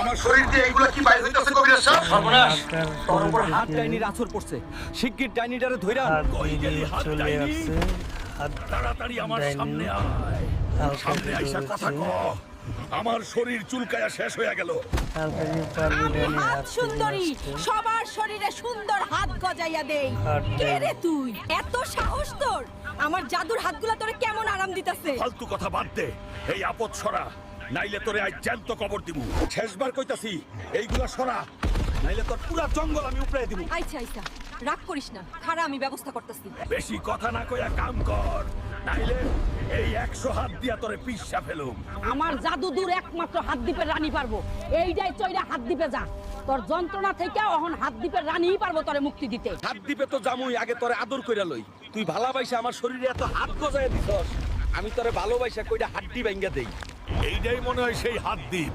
আমার শরীর দিয়ে এগুলো কি বাইরে হইতাছে কবিরাজ সাহেব? সর্বনাশ, তোর উপর হাত ডাইনির আছর পড়ছে। শিগগির ডাইনিটারে ধইরা আন। কই গেলি হাত চলে ডাইনি? আসছে হাত তাড়াতাড়ি আমার ডাইনি। সামনে আয়। হালকা সামনে আইসা কথা ক। আমার শরীর চুলকায়া শেষ হয়ে গেল। হালকা পারবি আমি ডাইনি হাত হাত সুন্দরী, সবার শরীরে সুন্দর হাত গজাইয়া দেই। হাত কে দেই। রে তুই? এত সাহস তোর? আমার জাদুর হাতগুলা তোরে কেমন আরাম দিতাছে? ফালতু কথা বাদ দে। এই আপদ সরা, নাইলে তোরে আজ জ্যান্ত কবর দিমু। শেষবার কইতাছি, এইগুলা সরা, নাইলে তোর পুরা জঙ্গল আমি উপড়াই দিমু। আইছা আইছা, রাগ করিস না, খারা আমি ব্যবস্থা করতেছি। বেশি কথা না কইয়া কাম কর, নাইলে এই 100 হাত দিয়া তোরে পিষা ফেলুম। আমার জাদুদুর একমাত্র হাত দ্বীপের রানী পারবো। এইটাই চইরা হাত দ্বীপে যা, তোর যন্ত্রণা থেকে অহন হাত দ্বীপের রানীই পারবো তোরে মুক্তি দিতে। হাত দিবে তো জামুই, আগে তোরে আদর কইরা লই। তুই ভালোবাসা আমার শরীরে এত হাত গজায় দিছস, আমি তোরে ভালোবাসা কইরা হাড্ডি ভাঙ্গা দেই। এইটাই মনে হয় সেই হাত দ্বীপ।